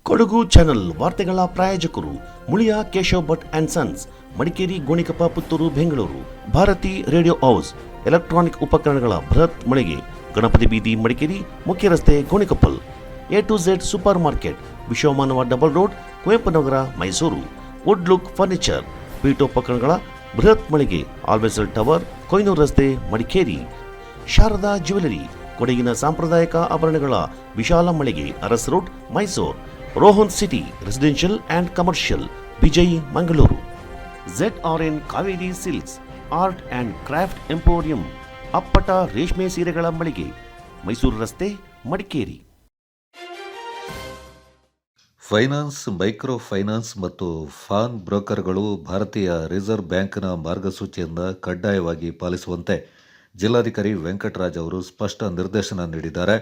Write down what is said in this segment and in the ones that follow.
Kodagu channel ವಾರ್ತೆಗಳ ಪ್ರಾಯೋಜಕರು Muliya Keshav Bhat and sons, Madikeri, Gonikoppa, Puttur, Bengaluru. Bharati radio house, electronic ಉಪಕರಣಗಳ ಬೃಹತ್ ಮಳಿಗೆ, ಗಣಪತಿ ಬೀದಿ, ಮಡಿಕೇರಿ, ಮುಖ್ಯ ರಸ್ತೆ, Gonikoppal. A2Z super market, Vishwamanava double road, Kuvempu Nagar, Mysuru. Wood look furniture, ಪೀಠೋಪಕರಣಗಳ ಬೃಹತ್ ಮಳಿಗೆ, ಆಲ್ವೆಸಲ್ ಟವರ್, ಕೊಯ್ನೂರು ರಸ್ತೆ, ಮಡಿಕೇರಿ. ಶಾರದಾ ಜ್ಯುವೆಲರಿ, ಕೊಡಗಿನ ಸಾಂಪ್ರದಾಯಿಕ ಆಭರಣಗಳ ವಿಶಾಲ ಮಳಿಗೆ, Aras road, Mysuru. Rohan city residential and commercial, Vijay, Mangaluru. ZRN Kaveri silks, art and craft emporium, ಅಪ್ಪಟ ರೇಷ್ಮೆ ಸೀರೆಗಳ ಮಳಿಗೆ, ಮೈಸೂರು ರಸ್ತೆ, ಮಡಿಕೇರಿ. ಫೈನಾನ್ಸ್, ಮೈಕ್ರೋ ಫೈನಾನ್ಸ್ ಮತ್ತು ಫಾನ್ ಬ್ರೋಕರ್ಗಳು ಭಾರತೀಯ ರಿಸರ್ವ್ ಬ್ಯಾಂಕ್ನ ಮಾರ್ಗಸೂಚಿಯನ್ನು ಕಡ್ಡಾಯವಾಗಿ ಪಾಲಿಸುವಂತೆ ಜಿಲ್ಲಾಧಿಕಾರಿ ವೆಂಕಟರಾಜ್ ಅವರು ಸ್ಪಷ್ಟ ನಿರ್ದೇಶನ ನೀಡಿದ್ದಾರೆ.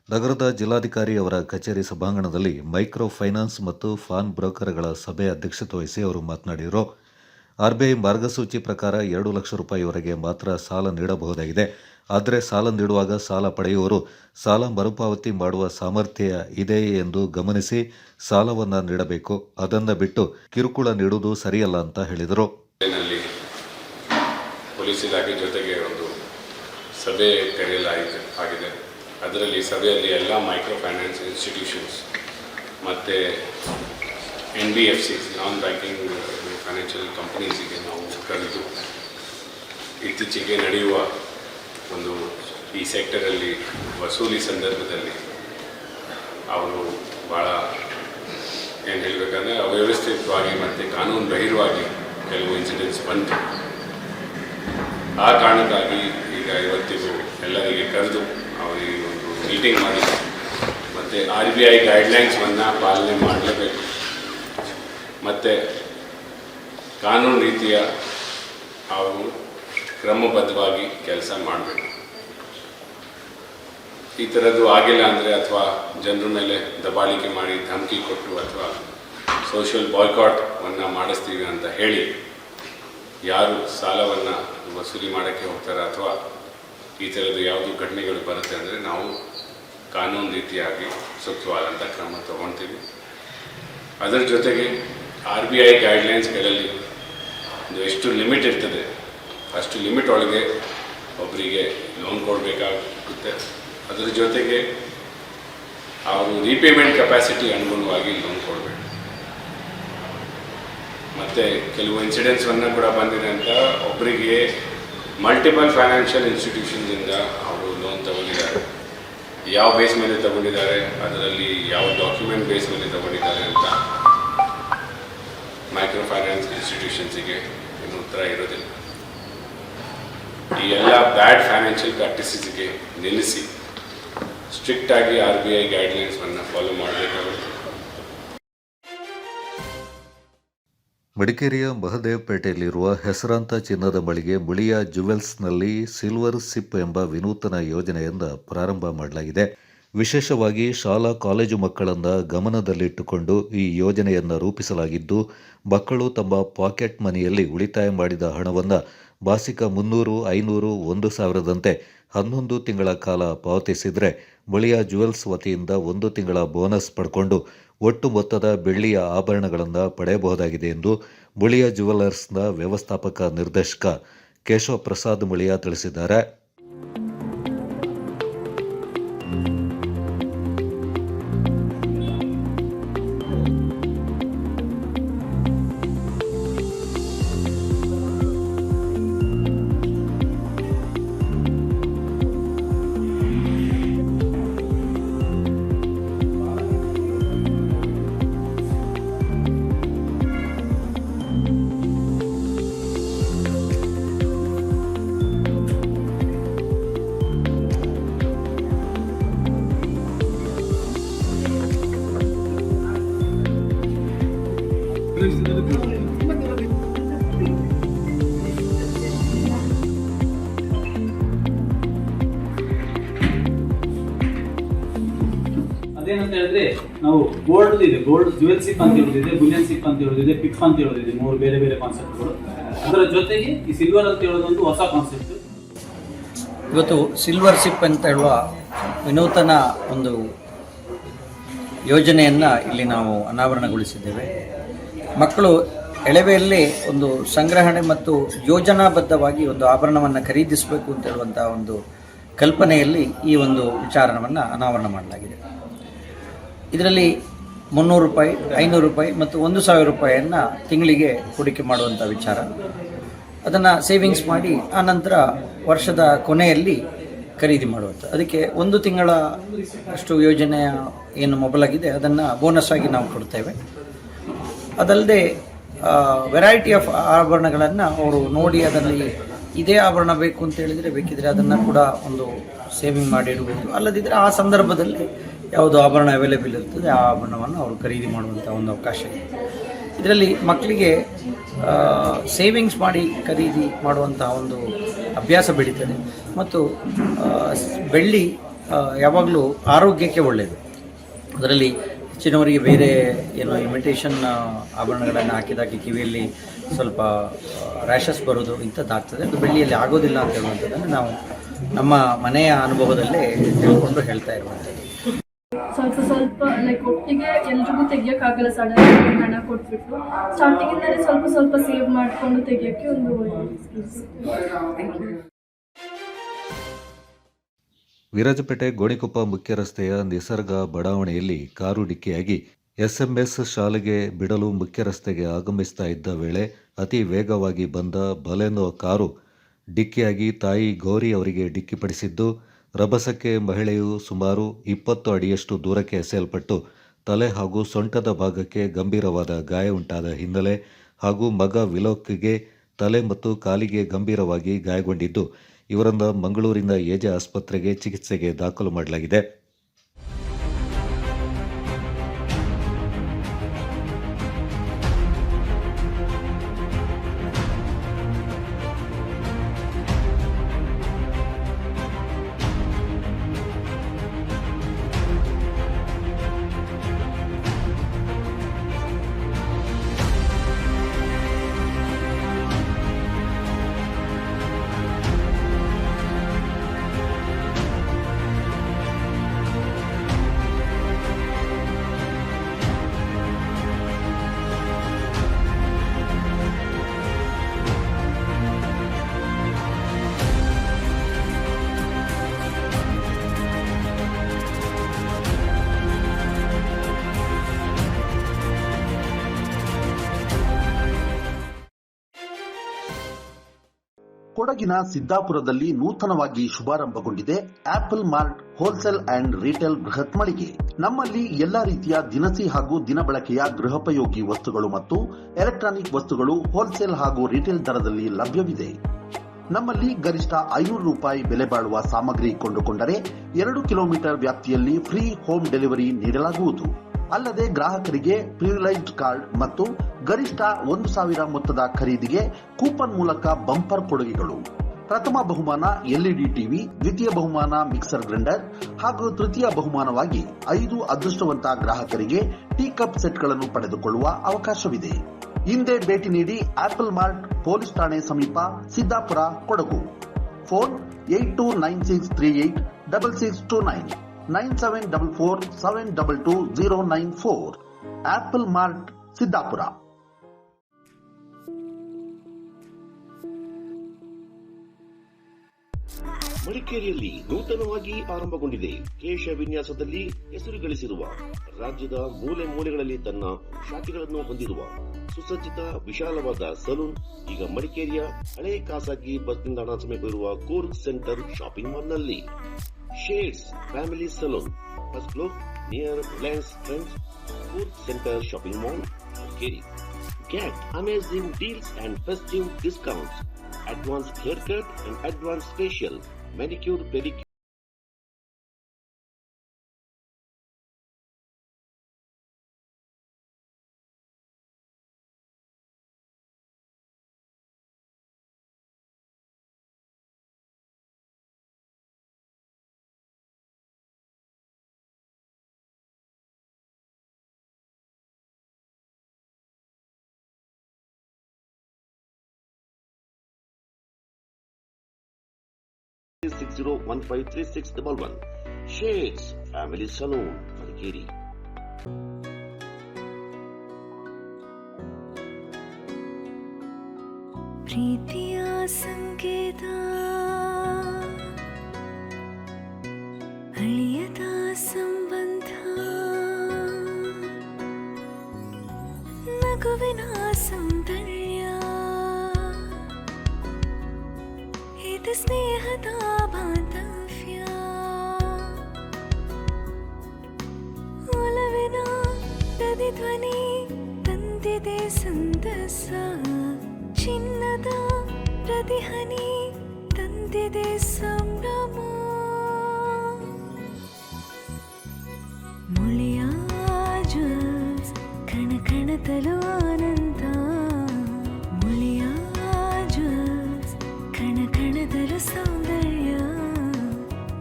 ನಗರದ ಜಿಲ್ಲಾಧಿಕಾರಿ ಅವರ ಕಚೇರಿ ಸಭಾಂಗಣದಲ್ಲಿ ಮೈಕ್ರೋ ಫೈನಾನ್ಸ್ ಮತ್ತು ಫಾನ್ ಬ್ರೋಕರ್ಗಳ ಸಭೆ ಅಧ್ಯಕ್ಷತೆ ವಹಿಸಿ ಅವರು ಮಾತನಾಡಿದರು. RBI ಮಾರ್ಗಸೂಚಿ ಪ್ರಕಾರ 2 ಲಕ್ಷ ರೂಪಾಯಿವರೆಗೆ ಮಾತ್ರ ಸಾಲ ನೀಡಬಹುದಾಗಿದೆ. ಆದರೆ ಸಾಲ ನೀಡುವಾಗ ಸಾಲ ಪಡೆಯುವವರು ಸಾಲ ಮರುಪಾವತಿ ಮಾಡುವ ಸಾಮರ್ಥ್ಯ ಇದೆಯೇ ಎಂದು ಗಮನಿಸಿ ಸಾಲವನ್ನು ನೀಡಬೇಕು. ಅದನ್ನು ಬಿಟ್ಟು ಕಿರುಕುಳ ನೀಡುವುದು ಸರಿಯಲ್ಲ ಅಂತ ಹೇಳಿದರು. ಪೊಲೀಸ್ ಇಲಾಖೆ ಜೊತೆಗೆ ಒಂದು ಸಭೆ ಕರೆಯಲಾಗಿದೆ. ಅದರಲ್ಲಿ ಸಭೆಯಲ್ಲಿ ಎಲ್ಲ ಮೈಕ್ರೋ ಫೈನಾನ್ಸ್ ಇನ್ಸ್ಟಿಟ್ಯೂಷನ್ಸ್ ಮತ್ತು NBFCs, ನಾನ್ ಬ್ಯಾಂಕಿಂಗ್ ಫೈನಾನ್ಷಿಯಲ್ ಕಂಪನೀಸಿಗೆ ನಾವು ಕರೆದು ಇತ್ತೀಚೆಗೆ ನಡೆಯುವ ಒಂದು ಈ ಸೆಕ್ಟರಲ್ಲಿ ವಸೂಲಿ ಸಂದರ್ಭದಲ್ಲಿ ಅವರು ಭಾಳ ಏನು ಹೇಳಬೇಕಂದ್ರೆ ಅವ್ಯವಸ್ಥಿತವಾಗಿ ಮತ್ತು ಕಾನೂನು ಬಹಿರವಾಗಿ ಕೆಲವು ಇನ್ಸಿಡೆಂಟ್ಸ್ ಬಂತು. ಆ ಕಾರಣಕ್ಕಾಗಿ ಈಗ ಇವತ್ತಿಗೂ ಎಲ್ಲರಿಗೆ ಕರೆದು ಅವರಿಗೆ ಒಂದು ಮೀಟಿಂಗ್ ಮಾಡಿ ಮತ್ತು RBI ಗೈಡ್ಲೈನ್ಸ್ವನ್ನು ಪಾಲನೆ ಮಾಡಲೇಬೇಕು ಮತ್ತು ಕಾನೂನು ರೀತಿಯ ಅವರು ಕ್ರಮಬದ್ಧವಾಗಿ ಕೆಲಸ ಮಾಡಬೇಕು. ಈ ಥರದ್ದು ಆಗಿಲ್ಲ ಅಂದರೆ ಅಥವಾ ಜನರ ಮೇಲೆ ದಬ್ಬಾಳಿಕೆ ಮಾಡಿ ಧಮಕಿ ಕೊಟ್ಟು ಅಥವಾ ಸೋಷಿಯಲ್ ಬಾಯ್ಕಾಟನ್ನು ಮಾಡಿಸ್ತೀವಿ ಅಂತ ಹೇಳಿ ಯಾರು ಸಾಲವನ್ನು ವಸೂಲಿ ಮಾಡೋಕ್ಕೆ ಹೋಗ್ತಾರೆ ಅಥವಾ ಈ ಥರದ್ದು ಯಾವುದು ಘಟನೆಗಳು ಬರುತ್ತೆ ಅಂದರೆ ನಾವು ಕಾನೂನು ರೀತಿಯಾಗಿ ಸೂಕ್ತವಾದಂಥ ಕ್ರಮ ತಗೊಳ್ತೀವಿ. ಅದರ ಜೊತೆಗೆ RBI ಗೈಡ್ಲೈನ್ಸ್ಗಳಲ್ಲಿ ಎಷ್ಟು ಲಿಮಿಟ್ ಇರ್ತದೆ ಅಷ್ಟು ಲಿಮಿಟ್ ಒಳಗೆ ಒಬ್ಬರಿಗೆ ಲೋನ್ ಕೊಡಬೇಕಾಗುತ್ತೆ. ಅದರ ಜೊತೆಗೆ ಅವರು ರೀಪೇಮೆಂಟ್ ಕೆಪಾಸಿಟಿ ಅನುಗುಣವಾಗಿ ಲೋನ್ ಕೊಡಬೇಕು. ಮತ್ತು ಕೆಲವು ಇನ್ಸಿಡೆಂಟ್ಸನ್ನು ಕೂಡ ಬಂದಿದೆ ಅಂತ ಒಬ್ಬರಿಗೆ ಮಲ್ಟಿಪಲ್ ಫೈನಾನ್ಷಿಯಲ್ ಇನ್ಸ್ಟಿಟ್ಯೂಷನ್ಸಿಂದ ಅವರು ಲೋನ್ ತಗೊಂಡಿದ್ದಾರೆ. ಯಾವ ಬೇಸ್ ಮೇಲೆ ತಗೊಂಡಿದ್ದಾರೆ, ಅದರಲ್ಲಿ ಯಾವ ಡಾಕ್ಯುಮೆಂಟ್ ಬೇಸ್ ಮೇಲೆ ತಗೊಂಡಿದ್ದಾರೆ ಅಂತ ಮೈಕ್ರೋ ಫೈನಾನ್ಸ್ ಇನ್ಸ್ಟಿಟ್ಯೂಷನ್ಸಿಗೆ ಇನ್ನೂ ಉತ್ತರ ಇರೋದಿಲ್ಲ. ಈ ಎಲ್ಲ ಬ್ಯಾಡ್ ಫೈನಾನ್ಷಿಯಲ್ ಪ್ರಾಕ್ಟೀಸಸ್ಗೆ ನಿಲ್ಲಿಸಿ ಸ್ಟ್ರಿಕ್ಟಾಗಿ RBI ಗೈಡ್ಲೈನ್ಸ್ವನ್ನು ಫಾಲೋ ಮಾಡಬೇಕಾಗುತ್ತೆ. ಮಡಿಕೇರಿಯ ಮಹದೇವಪೇಟೆಯಲ್ಲಿರುವ ಹೆಸರಾಂತ ಚಿನ್ನದ ಮಳಿಗೆ ಮುಳಿಯ ಜುವೆಲ್ಸ್ನಲ್ಲಿ ಸಿಲ್ವರ್ ಸಿಪ್ ಎಂಬ ವಿನೂತನ ಯೋಜನೆಯಿಂದ ಪ್ರಾರಂಭ ಮಾಡಲಾಗಿದೆ. ವಿಶೇಷವಾಗಿ ಶಾಲಾ ಕಾಲೇಜು ಮಕ್ಕಳನ್ನು ಗಮನದಲ್ಲಿಟ್ಟುಕೊಂಡು ಈ ಯೋಜನೆಯನ್ನು ರೂಪಿಸಲಾಗಿದ್ದು, ಮಕ್ಕಳು ತಮ್ಮ ಪಾಕೆಟ್ ಮನಿಯಲ್ಲಿ ಉಳಿತಾಯ ಮಾಡಿದ ಹಣವನ್ನು ಮಾಸಿಕ 300, 500, 1,000ದಂತೆ 11 ತಿಂಗಳ ಕಾಲ ಪಾವತಿಸಿದರೆ ಮುಳಿಯ ಜುವೆಲ್ಸ್ ವತಿಯಿಂದ 1 ತಿಂಗಳ ಬೋನಸ್ ಪಡ್ಕೊಂಡು ಒಟ್ಟು ಮೊತ್ತದ ಬೆಳ್ಳಿಯ ಆಭರಣಗಳನ್ನು ಪಡೆಯಬಹುದಾಗಿದೆ ಎಂದು ಮುಳಿಯ ಜುವೆಲ್ಲರ್ಸ್ನ ವ್ಯವಸ್ಥಾಪಕ ನಿರ್ದೇಶಕ ಕೇಶವ ಪ್ರಸಾದ್ ಮುಳಿಯ ತಿಳಿಸಿದ್ದಾರೆ. ಅದೇನಂತ ಹೇಳಿದ್ರೆ ನಾವು ಗೋಲ್ಡ್ ಇದೆ, ಗೋಲ್ಡ್ ಜ್ಯುವೆಲ್ ಸಿಪ್ ಅಂತ ಹೇಳೋದಿದೆ, ಬುಲಿಯನ್ ಸಿಪ್ ಅಂತ ಹೇಳೋದಿದೆ, ಪಿಪ್ ಅಂತ ಹೇಳೋದಿದೆ, 3 ಬೇರೆ ಬೇರೆ ಕಾನ್ಸೆಪ್ಟ್ಗಳು. ಅದರ ಜೊತೆಗೆ ಈ ಸಿಲ್ವರ್ ಅಂತ ಹೇಳೋದೊಂದು ಹೊಸ ಕಾನ್ಸೆಪ್ಟ್. ಇವತ್ತು ಸಿಲ್ವರ್ ಸಿಪ್ ಅಂತ ಹೇಳುವ ವಿನೂತನ ಒಂದು ಯೋಜನೆಯನ್ನು ಇಲ್ಲಿ ನಾವು ಅನಾವರಣಗೊಳಿಸಿದ್ದೇವೆ. ಮಕ್ಕಳು ಎಳವೆಯಲ್ಲಿ ಒಂದು ಸಂಗ್ರಹಣೆ ಮತ್ತು ಯೋಜನಾಬದ್ಧವಾಗಿ ಒಂದು ಆಭರಣವನ್ನು ಖರೀದಿಸಬೇಕು ಅಂತ ಹೇಳುವಂಥ ಒಂದು ಕಲ್ಪನೆಯಲ್ಲಿ ಈ ಒಂದು ವಿಚಾರವನ್ನು ಅನಾವರಣ ಮಾಡಲಾಗಿದೆ. ಇದರಲ್ಲಿ 300 ರೂಪಾಯಿ, 500 ರೂಪಾಯಿ ಮತ್ತು 1,000 ರೂಪಾಯಿಯನ್ನು ತಿಂಗಳಿಗೆ ಹೂಡಿಕೆ ಮಾಡುವಂಥ ವಿಚಾರ. ಅದನ್ನು ಸೇವಿಂಗ್ಸ್ ಮಾಡಿ ಆನಂತರ ವರ್ಷದ ಕೊನೆಯಲ್ಲಿ ಖರೀದಿ ಮಾಡುವಂಥ, ಅದಕ್ಕೆ 1 ತಿಂಗಳ ಅಷ್ಟು ಯೋಜನೆಯ ಏನು ಮೊಬಲಾಗಿದೆ ಅದನ್ನು ಬೋನಸ್ ಆಗಿ ನಾವು ಕೊಡ್ತೇವೆ. ಅದಲ್ಲದೆ ವೆರೈಟಿ ಆಫ್ ಆಭರಣಗಳನ್ನು ಅವರು ನೋಡಿ ಅದರಲ್ಲಿ ಇದೇ ಆಭರಣ ಬೇಕು ಅಂತ ಹೇಳಿದರೆ ಬೇಕಿದ್ರೆ ಅದನ್ನು ಕೂಡ ಒಂದು ಸೇವಿಂಗ್ ಮಾಡಿಡ್ಬೋದು. ಅಲ್ಲದಿದ್ದರೆ ಆ ಸಂದರ್ಭದಲ್ಲಿ ಯಾವುದು ಆಭರಣ ಅವೈಲೇಬಲ್ ಇರ್ತದೆ ಆ ಆಭರಣವನ್ನು ಅವರು ಖರೀದಿ ಮಾಡುವಂಥ ಒಂದು ಅವಕಾಶ ಇದೆ. ಇದರಲ್ಲಿ ಮಕ್ಕಳಿಗೆ ಸೇವಿಂಗ್ಸ್ ಮಾಡಿ ಖರೀದಿ ಮಾಡುವಂತಹ ಒಂದು ಅಭ್ಯಾಸ ಬೆಳೀತದೆ ಮತ್ತು ಬೆಳ್ಳಿ ಯಾವಾಗಲೂ ಆರೋಗ್ಯಕ್ಕೆ ಒಳ್ಳೆಯದು. ಅದರಲ್ಲಿ ಹೆಚ್ಚಿನವರಿಗೆ ಬೇರೆ ಏನೋ ಇಮಿಟೇಷನ್ ಆಭರಣಗಳನ್ನು ಹಾಕಿದಾಕಿ ಕಿವಿಯಲ್ಲಿ ಸ್ವಲ್ಪ ರ್ಯಾಷಸ್ ಬರೋದು ಇಂಥದ್ದಾಗ್ತದೆ. ಅದು ಬೆಳ್ಳಿಯಲ್ಲಿ ಆಗೋದಿಲ್ಲ ಅಂತ ಹೇಳುವಂಥದ್ದನ್ನು ನಾವು ನಮ್ಮ ಮನೆಯ ಅನುಭವದಲ್ಲೇ ತಿಳ್ಕೊಂಡು ಹೇಳ್ತಾ ಇರುವಂಥದ್ದು. ಸ್ವಲ್ಪ ಲೈಕ್ ಒಟ್ಟಿಗೆ ಎಲ್ರಿಗೂ ತೆಗಿಯೋಕ್ಕಾಗಲ್ಲ, ಸಡನ್ ಹಣ ಕೊಟ್ಬಿಟ್ಟು ಸ್ಟಾರ್ಟಿಂಗಿಂದಲೇ ಸ್ವಲ್ಪ ಸೇವ್ ಮಾಡಿಕೊಂಡು ತೆಗಿಯೋಕ್ಕೆ ಒಂದು ವಿರಾಜಪೇಟೆ ಗೋಣಿಕೊಪ್ಪ ಮುಖ್ಯ ರಸ್ತೆಯ ನಿಸರ್ಗ ಬಡಾವಣೆಯಲ್ಲಿ ಕಾರು ಡಿಕ್ಕಿಯಾಗಿ ಎಸ್ಎಂಎಸ್ ಶಾಲೆಗೆ ಬಿಡಲು ಮುಖ್ಯ ರಸ್ತೆಗೆ ಆಗಮಿಸ್ತಾ ಇದ್ದ ವೇಳೆ ಅತಿ ವೇಗವಾಗಿ ಬಂದ ಬಲೆನೋ ಕಾರು ಡಿಕ್ಕಿಯಾಗಿ ತಾಯಿ ಗೌರಿ ಅವರಿಗೆ ಡಿಕ್ಕಿಪಡಿಸಿದ್ದು, ರಭಸಕ್ಕೆ ಮಹಿಳೆಯು ಸುಮಾರು 20 ಅಡಿಯಷ್ಟು ದೂರಕ್ಕೆ ಎಸೆಯಲ್ಪಟ್ಟು ತಲೆ ಹಾಗೂ ಸೊಂಟದ ಭಾಗಕ್ಕೆ ಗಂಭೀರವಾದ ಗಾಯ ಉಂಟಾದ ಹಿನ್ನೆಲೆ ಹಾಗೂ ಮಗ ವಿಲೋಕ್ಗೆ ತಲೆ ಮತ್ತು ಕಾಲಿಗೆ ಗಂಭೀರವಾಗಿ ಗಾಯಗೊಂಡಿದ್ದು, ಇವರನ್ನು ಮಂಗಳೂರಿನ ಏಜೆ ಆಸ್ಪತ್ರೆಗೆ ಚಿಕಿತ್ಸೆಗೆ ದಾಖಲು ಮಾಡಲಾಗಿದೆ. ಕೊಡಗಿನ ಸಿದ್ದಾಪುರದಲ್ಲಿ ನೂತನವಾಗಿ ಶುಭಾರಂಭಗೊಂಡಿದೆ apple mart wholesale and retail ಬೃಹತ್ ಮಳಿಗೆ. ನಮ್ಮಲ್ಲಿ ಎಲ್ಲಾ ರೀತಿಯ ದಿನಸಿ ಹಾಗೂ ದಿನಬಳಕೆಯ ಗೃಹೋಪಯೋಗಿ ವಸ್ತುಗಳು ಮತ್ತು ಎಲೆಕ್ಟ್ರಾನಿಕ್ ವಸ್ತುಗಳು ಹೋಲ್ಸೇಲ್ ಹಾಗೂ ರಿಟೇಲ್ ದರದಲ್ಲಿ ಲಭ್ಯವಿದೆ. ನಮ್ಮಲ್ಲಿ ಗರಿಷ್ಠ 500 ರೂಪಾಯಿ ಬೆಲೆ ಬಾಳುವ ಸಾಮಗ್ರಿ ಕೊಂಡುಕೊಂಡರೆ 2 ಕಿಲೋಮೀಟರ್ ವ್ಯಾಪ್ತಿಯಲ್ಲಿ ಫ್ರೀ ಹೋಮ್ ಡೆಲಿವರಿ ನೀಡಲಾಗುವುದು. ಅಲ್ಲದೆ ಗ್ರಾಹಕರಿಗೆ ಪ್ರಿವಿಲೈಜ್ಡ್ ಕಾರ್ಡ್ ಮತ್ತು ಗರಿಷ್ಠ 1,000 ಮೊತ್ತದ ಖರೀದಿಗೆ ಕೂಪನ್ ಮೂಲಕ ಬಂಪರ್ ಕೊಡುಗೆಗಳು. ಪ್ರಥಮ ಬಹುಮಾನ ಎಲ್ಇಡಿ ಟಿವಿ, ದ್ವಿತೀಯ ಬಹುಮಾನ ಮಿಕ್ಸರ್ ಗ್ರೈಂಡರ್ ಹಾಗೂ ತೃತೀಯ ಬಹುಮಾನವಾಗಿ 5 ಅದೃಷ್ಟವಂತ ಗ್ರಾಹಕರಿಗೆ ಟೀ ಕಪ್ ಸೆಟ್ಗಳನ್ನು ಪಡೆದುಕೊಳ್ಳುವ ಅವಕಾಶವಿದೆ. ಹಿಂದೆ ಭೇಟಿ ನೀಡಿ ಆಪಲ್ ಮಾರ್ಟ್ ಪೊಲೀಸ್ ಠಾಣೆ ಸಮೀಪ Siddapura, Kodagu. Phone 8296386629 9744722094. Apple mart Siddapura. ಮಡಿಕೇರಿಯಲ್ಲಿ ನೂತನವಾಗಿ ಆರಂಭಗೊಂಡಿದೆ ಕೇಶ ವಿನ್ಯಾಸದಲ್ಲಿ ಹೆಸರು ಗಳಿಸಿರುವ, ರಾಜ್ಯದ ಮೂಲೆ ಮೂಲೆಗಳಲ್ಲಿ ತನ್ನ ಶಾಖೆಗಳನ್ನು ಹೊಂದಿರುವ ಸುಸಜ್ಜಿತ ವಿಶಾಲವಾದ ಸಲೂನ್ ಈಗ ಮಡಿಕೇರಿಯ ಹಳೆ ಖಾಸಗಿ ಬಸ್ ನಿಲ್ದಾಣ ಸಮೀಪ ಇರುವ ಕೂರ್ಗ್ ಸೆಂಟರ್ ಶಾಪಿಂಗ್ ಮಾಲ್ನಲ್ಲಿ. Shades family salon, first floor near Reliance Trends, Coorg centre shopping mall, Madikeri. Get amazing deals and festive discounts. Advanced haircut and advanced facial, manicure, pedicure. (60153611). Shades Family Saloon, Madikeri. ಪ್ರೀತಿಯ ಸಂಕೇತ ಅಳಿಯದ ಸಂಬಂಧ ನಗುವಿನ ಸೌಂದರ್ಯ ಇದು ಸ್ನೇಹದ ಬಾಂಧವ್ಯ ಒಲವಿನ ಪ್ರತಿಧ್ವನಿ ತಂದಿದೆ ಸಂದಸ ಚಿನ್ನದ ಪ್ರತಿಹನಿ ತಂದಿದೆ ಸಂಭ್ರಮ ಮುಳಿಯ ಜ್ಯೂಸ್ ಕಣ ಕಣದಲು ಆನಂದ ಮುಳಿಯ ಜ್ಯೂಸ್ ಕಣ ಕಣದಲು ಸೌಂದರ್ಯ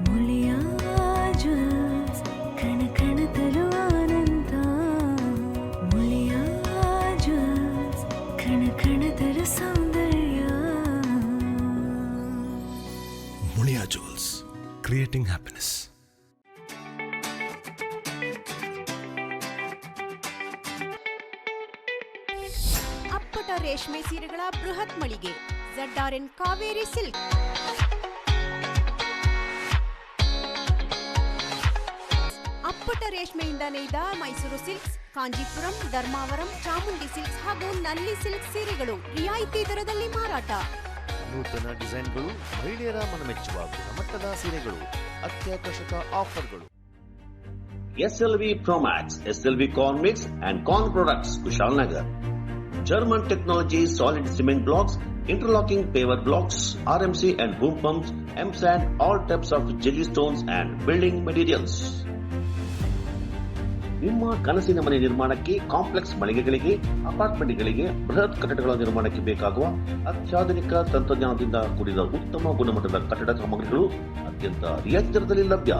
ಮುಳಿಯ ಜ್ಯೂಸ್ ಕಣ ಕಣದಲು ಆನಂದ ಮುಳಿಯ ಜ್ಯೂಸ್ ಕಣ ಕಣದಲು ಸೌಂದರ್ಯ Mulia Jewels, creating happiness. ಅಪ್ಪಟ ರೇಷ್ಮೆ ಸೀರೆಗಳ ಬೃಹತ್ ಮಳಿಗೆ ZRN ಕಾವೇರಿ ಸಿಲ್ಕ್. ಅಪ್ಪಟ ರೇಷ್ಮೆಯಿಂದ ನೇಯ್ದ ಮೈಸೂರು ಸಿಲ್ಕ್ಸ್, ಕಾಂಜೀಪುರಂ, ಧರ್ಮಾವರಂ, ಚಾಮುಂಡಿ ಸಿಲ್ಕ್ಸ್ ಹಾಗೂ ನಲ್ಲಿ ಸಿಲ್ಕ್ ಸೀರೆಗಳು ರಿಯಾಯಿತಿ ದರದಲ್ಲಿ ಮಾರಾಟ. ನೂತನ ಡಿಸೈನ್ಗಳು, ಮಹಿಳೆಯರ ಮನಮೆಚ್ಚುವ ಗುಣಮಟ್ಟದ ಸೀರೆಗಳು, ಅತ್ಯಾಕರ್ಷಕ ಆಫರ್ಗಳು. SLV Promax, SLV Corn Mix and Corn Products, Kushalnagar. German technology, solid cement blocks, interlocking paver blocks, RMC and boom pumps, M-sand, all types of jelly stones and building materials. ನಿಮ್ಮ ಕನಸಿನ ಮನೆ ನಿರ್ಮಾಣಕ್ಕೆ, ಕಾಂಪ್ಲೆಕ್ಸ್ ಮಳಿಗೆಗಳಿಗೆ, ಅಪಾರ್ಟ್ಮೆಂಟ್ಗಳಿಗೆ, ಬೃಹತ್ ಕಟ್ಟಡಗಳ ನಿರ್ಮಾಣಕ್ಕೆ ಬೇಕಾಗುವ ಅತ್ಯಾಧುನಿಕ ತಂತ್ರಜ್ಞಾನದಿಂದ ಕೂಡಿದ ಉತ್ತಮ ಗುಣಮಟ್ಟದ ಕಟ್ಟಡ ಸಾಮಗ್ರಿಗಳು ಅತ್ಯಂತ ರಿಯಾಯಿತಿ ದರದಲ್ಲಿ ಲಭ್ಯ.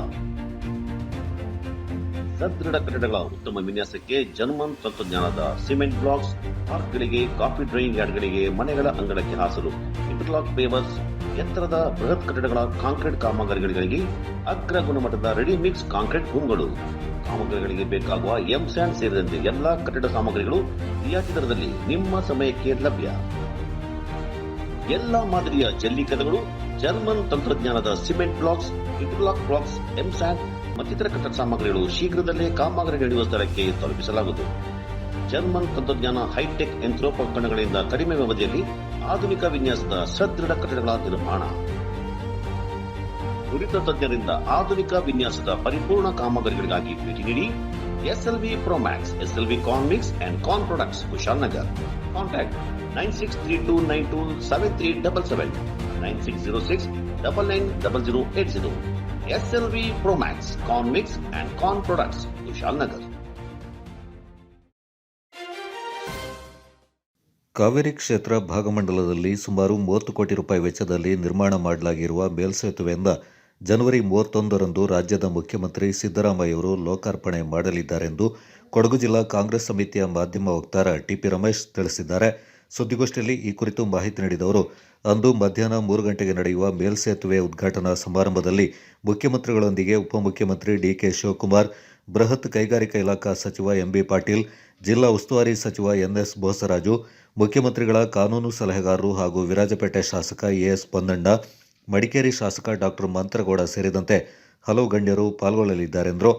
ಸದೃಢ ಕಟ್ಟಡಗಳ ಉತ್ತಮ ವಿನ್ಯಾಸಕ್ಕೆ ಜರ್ಮನ್ ತಂತ್ರಜ್ಞಾನದ ಸಿಮೆಂಟ್ ಬ್ಲಾಕ್ಸ್, ಪಾರ್ಕ್ಗಳಿಗೆ, ಕಾಫಿ ಡ್ರೈಯಿಂಗ್ ಯಾರ್ಡ್ಗಳಿಗೆ, ಮನೆಗಳ ಅಂಗಳಕ್ಕೆ ಹಾಸಲು ಇಂಟರ್ಲಾಕ್ ಪೇವರ್ಸ್, ಎತ್ತರದ ಬೃಹತ್ ಕಟ್ಟಡಗಳ ಕಾಂಕ್ರೀಟ್ ಕಾಮಗಾರಿಗಳಿಗೆ ಅಗ್ರ ಗುಣಮಟ್ಟದ ರೆಡಿ ಮಿಕ್ಸ್ ಕಾಂಕ್ರೀಟ್ ರೂಮ್ಗಳು, ಕಾಮಗಾರಿಗಳಿಗೆ ಬೇಕಾಗುವ M-sand ಸೇರಿದಂತೆ ಎಲ್ಲಾ ಕಟ್ಟಡ ಸಾಮಗ್ರಿಗಳು ರಿಯಾಯಿತಿ ದರದಲ್ಲಿ ನಿಮ್ಮ ಸಮಯಕ್ಕೆ ಲಭ್ಯ. ಎಲ್ಲಾ ಮಾದರಿಯ ಜಲ್ಲಿ ಕದಗಳು, ಜರ್ಮನ್ ತಂತ್ರಜ್ಞಾನದ cement blocks, interlock blocks, M-sand ಮತ್ತಿತರ ಕಟ್ಟಡ ಸಾಮಗ್ರಿಗಳು ಶೀಘ್ರದಲ್ಲೇ ಕಾಮಗಾರಿ ನಡೆಯುವ ಸ್ಥಳಕ್ಕೆ ತಲುಪಿಸಲಾಗುವುದು. ಜರ್ಮನ್ ತಂತ್ರಜ್ಞಾನ ಹೈಟೆಕ್ ಯಂತ್ರೋಪಕರಣಗಳಿಂದ ಕಡಿಮೆ ಅವಧಿಯಲ್ಲಿ ಆಧುನಿಕ ವಿನ್ಯಾಸದ ಸದೃಢ ಕಟ್ಟಡಗಳ ನಿರ್ಮಾಣ. ನುರಿತ ತಜ್ಞರಿಂದ ಆಧುನಿಕ ವಿನ್ಯಾಸದ ಪರಿಪೂರ್ಣ ಕಾಮಗಾರಿಗಳಿಗಾಗಿ ಭೇಟಿ ನೀಡಿ. SLV Promax, SLV Corn Mix and Corn Products, Kushalnagar. Contact 9632927377, 9606990080. SLV Promax, Corn Mix and Corn Products, Kushalnagar. Kaveri ಕ್ಷೇತ್ರ ಭಾಗಮಂಡಲದಲ್ಲಿ ಸುಮಾರು 30 ಕೋಟಿ ರೂಪಾಯಿ ವೆಚ್ಚದಲ್ಲಿ ನಿರ್ಮಾಣ ಮಾಡಲಾಗಿರುವ ಮೇಲ್ಸೇತುವೆಯಿಂದ ಜನವರಿ 31ರಂದು ರಾಜ್ಯದ ಮುಖ್ಯಮಂತ್ರಿ ಸಿದ್ದರಾಮಯ್ಯವರು ಲೋಕಾರ್ಪಣೆ ಮಾಡಲಿದ್ದಾರೆಂದು ಕೊಡಗು ಜಿಲ್ಲಾ ಕಾಂಗ್ರೆಸ್ ಸಮಿತಿಯ ಮಾಧ್ಯಮ ವಕ್ತಾರ TP ರಮೇಶ್ ತಿಳಿಸಿದ್ದಾರೆ. ಸುದ್ದಿಗೋಷ್ಠಿಯಲ್ಲಿ ಈ ಕುರಿತು ಮಾಹಿತಿ ನೀಡಿದ ಅವರು, ಅಂದು ಮಧ್ಯಾಹ್ನ 3 ಗಂಟೆಗೆ ನಡೆಯುವ ಮೇಲ್ಸೇತುವೆ ಉದ್ಘಾಟನಾ ಸಮಾರಂಭದಲ್ಲಿ ಮುಖ್ಯಮಂತ್ರಿಗಳೊಂದಿಗೆ ಉಪಮುಖ್ಯಮಂತ್ರಿ DK ಶಿವಕುಮಾರ್, ಬೃಹತ್ ಕೈಗಾರಿಕಾ ಇಲಾಖಾ ಸಚಿವ MB ಪಾಟೀಲ್, ಜಿಲ್ಲಾ ಉಸ್ತುವಾರಿ ಸಚಿವ NS ಬೋಸರಾಜು, ಮುಖ್ಯಮಂತ್ರಿಗಳ ಕಾನೂನು ಸಲಹೆಗಾರರು ಹಾಗೂ ವಿರಾಜಪೇಟೆ ಶಾಸಕ AS ಪೊನ್ನಣ್ಣ, ಮಡಿಕೇರಿ ಶಾಸಕ ಡಾ ಮಂತ್ರಗೌಡ ಸೇರಿದಂತೆ ಹಲವು ಗಣ್ಯರು ಪಾಲ್ಗೊಳ್ಳಲಿದ್ದಾರೆಂದರು.